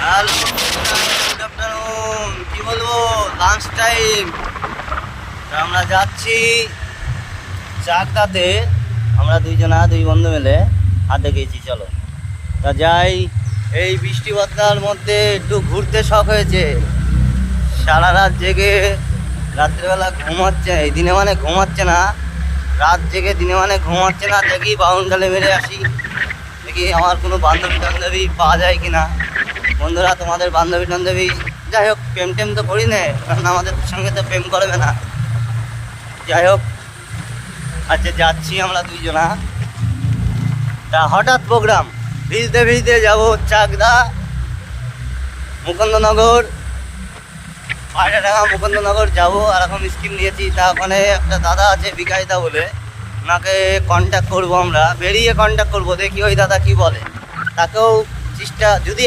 Hello, good afternoon. কি বলবো, lunch time. আমরা যাচ্ছি চাকদাতে। আমরা দুই বন্ধু মিলে হাতে গেছি। চলো তা যাই। এই বৃষ্টি বাদলার মধ্যে একটু ঘুরতে শখ হয়েছে। সারা রাত জেগে রাত্রিবেলা ঘুমাচ্ছে, এই দিনে মানে ঘুমাচ্ছে না, রাত জেগে দিনে মানে ঘুমাচ্ছে না। দেখি বাউন্ডালে মেরে আসি, দেখি আমার কোনো বান্ধবী টান্ধবী পাওয়া যায় কিনা। বন্ধুরা, তোমাদের বান্ধবী টান্ধবী, যাই হোক, প্রেম টেম তো করি না, কারণ আমাদের সঙ্গে তো প্রেম করবে না। যাই হোক, আচ্ছা যাচ্ছি আমরা দুইজনা। তা হঠাৎ প্রোগ্রাম, ভিজতে ভিজতে যাবো চাকদা, মুকুন্দনগর, পায়রাডাঙ্গা মুকুন্দনগর যাবো। আর এখন স্কিম নিয়েছি, তা ওখানে একটা দাদা আছে বিকাশদা বলে, ওনাকে কন্ট্যাক্ট করবো। আমরা বেরিয়ে কন্ট্যাক্ট করবো, দেখি ওই দাদা কি বলে। তাকেও চেষ্টা যদি